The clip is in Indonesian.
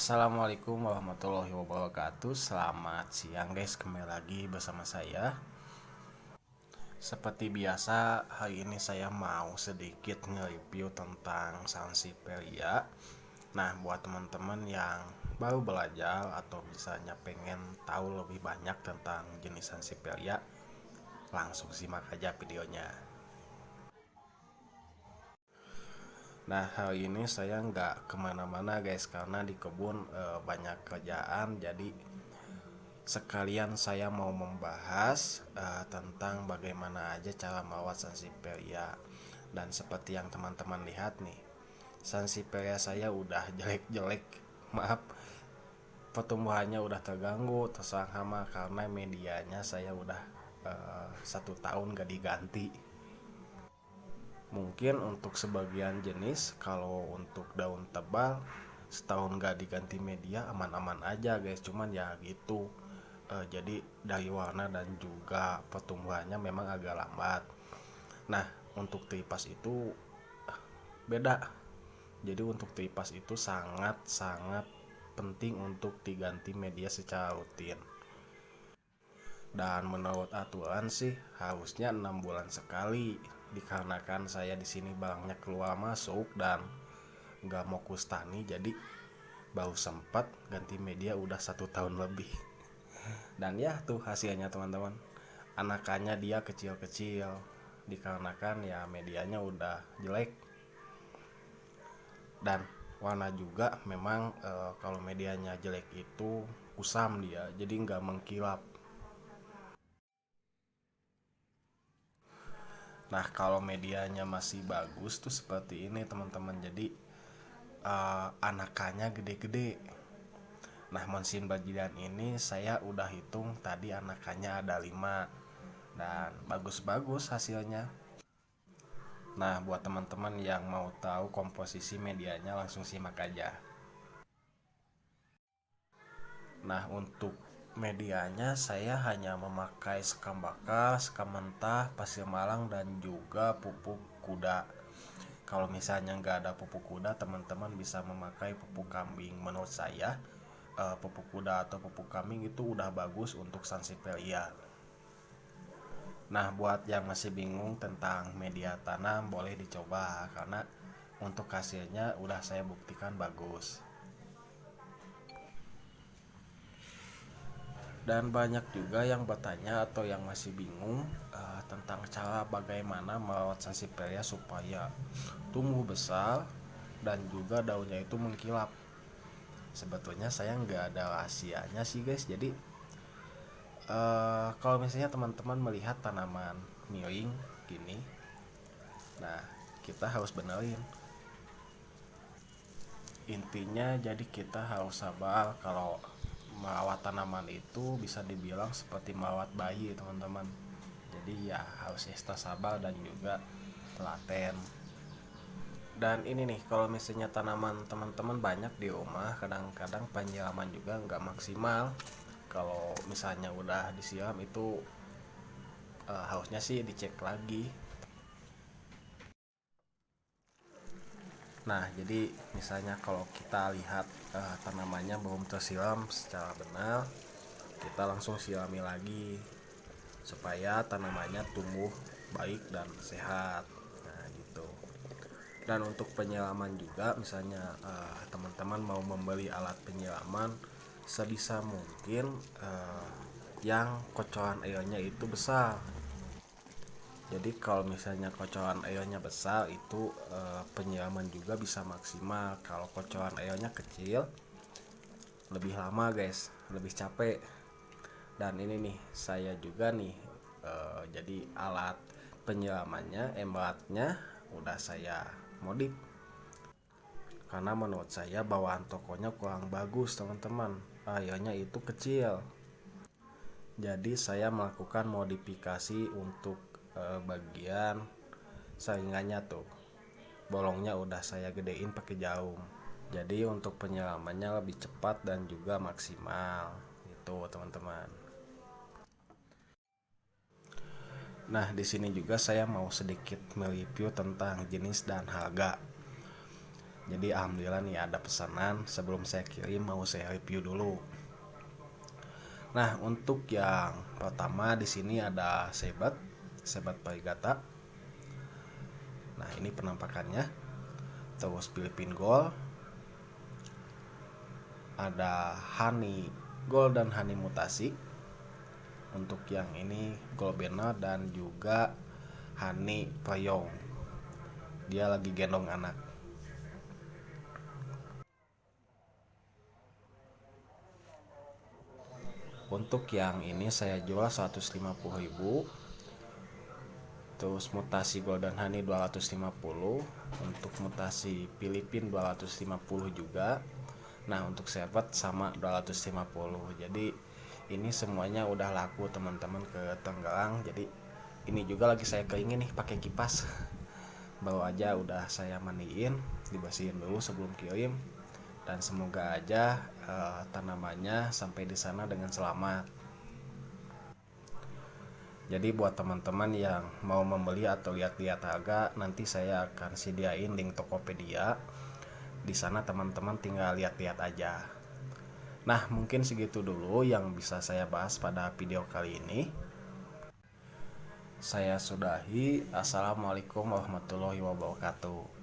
Assalamualaikum warahmatullahi wabarakatuh. Selamat siang guys, kembali lagi bersama saya. Seperti biasa, hari ini saya mau sedikit nge-review tentang Sansevieria. Nah, buat teman-teman yang baru belajar atau misalnya pengen tahu lebih banyak tentang jenis Sansevieria, langsung simak aja videonya. Nah, hari ini saya nggak kemana-mana guys, karena di kebun banyak kerjaan. Jadi sekalian saya mau membahas tentang bagaimana aja cara merawat Sansevieria. Dan seperti yang teman-teman lihat nih, Sansevieria saya udah jelek-jelek. Maaf, pertumbuhannya udah terganggu, terserang hama karena medianya saya udah 1 tahun gak diganti. Mungkin untuk sebagian jenis, kalau untuk daun tebal setahun gak diganti media aman-aman aja guys. Cuman ya gitu, jadi dari warna dan juga pertumbuhannya memang agak lambat. Nah, untuk tripas itu beda. Jadi untuk tripas itu sangat-sangat penting untuk diganti media secara rutin. Dan menurut aturan sih harusnya 6 bulan sekali, dikarenakan saya di sini barangnya keluar masuk dan nggak mau kustani, jadi baru sempat ganti media udah 1 tahun lebih. Dan ya tuh hasilnya teman-teman, anakannya dia kecil-kecil dikarenakan ya medianya udah jelek. Dan warna juga memang kalau medianya jelek itu kusam dia, jadi nggak mengkilap. Nah, kalau medianya masih bagus tuh seperti ini teman-teman, jadi anakannya gede-gede. Nah, monsin bajidan ini saya udah hitung tadi anakannya ada 5 dan bagus-bagus hasilnya. Nah, buat teman-teman yang mau tahu komposisi medianya langsung simak aja. Nah, untuk medianya saya hanya memakai sekam bakar, sekam mentah, pasir malang dan juga pupuk kuda. Kalau misalnya nggak ada pupuk kuda, teman-teman bisa memakai pupuk kambing. Menurut saya pupuk kuda atau pupuk kambing itu udah bagus untuk Sansevieria. Nah, buat yang masih bingung tentang media tanam, boleh dicoba karena untuk hasilnya udah saya buktikan bagus. Dan banyak juga yang bertanya atau yang masih bingung tentang cara bagaimana merawat Sansevieria supaya tumbuh besar dan juga daunnya itu mengkilap. Sebetulnya saya nggak ada rahasianya sih guys. Jadi kalau misalnya teman-teman melihat tanaman miring gini, nah kita harus benerin. Intinya jadi kita harus sabar. Kalau merawat tanaman itu bisa dibilang seperti merawat bayi teman-teman. Jadi ya harus ekstra sabar dan juga telaten. Dan ini nih, kalau misalnya tanaman teman-teman banyak di rumah, kadang-kadang penyiraman juga nggak maksimal. Kalau misalnya udah disiram itu harusnya sih dicek lagi. Nah, jadi misalnya kalau kita lihat tanamannya belum tersiram secara benar, kita langsung sirami lagi supaya tanamannya tumbuh baik dan sehat. Nah, gitu. Dan untuk penyiraman juga, misalnya teman-teman mau membeli alat penyiraman, sebisa mungkin yang kocoran airnya itu besar. Jadi kalau misalnya kocoran airnya besar itu penyiraman juga bisa maksimal. Kalau kocoran airnya kecil lebih lama guys, lebih capek. Dan ini nih saya juga nih jadi alat penyiramannya, embatnya udah saya modif karena menurut saya bawaan tokonya kurang bagus teman-teman, airnya itu kecil. Jadi saya melakukan modifikasi untuk bagian saringannya tuh, bolongnya udah saya gedein pakai jarum. Jadi untuk penyiramannya lebih cepat dan juga maksimal itu teman-teman. Nah, di sini juga saya mau sedikit mereview tentang jenis dan harga. Jadi alhamdulillah nih ada pesanan, sebelum saya kirim mau saya review dulu. Nah, untuk yang pertama di sini ada sebat varigata. Nah, ini penampakannya. Terus Philippine Gold, ada honey gold dan honey mutasi. Untuk yang ini gold banner dan juga honey peyong. Dia lagi gendong anak. Untuk yang ini saya jual 150.000. Terus mutasi golden honey 250. Untuk mutasi Filipin 250 juga. Nah, untuk sebat sama 250. Jadi ini semuanya udah laku teman-teman ke Tenggelang. Jadi ini juga lagi saya keringin nih pakai kipas. Baru aja udah saya mandiin, dibersihin dulu sebelum kirim. Dan semoga aja tanamannya sampai di sana dengan selamat. Jadi buat teman-teman yang mau membeli atau lihat-lihat harga, nanti saya akan sediain link Tokopedia. Di sana teman-teman tinggal lihat-lihat aja. Nah, mungkin segitu dulu yang bisa saya bahas pada video kali ini. Saya sudahi. Assalamualaikum warahmatullahi wabarakatuh.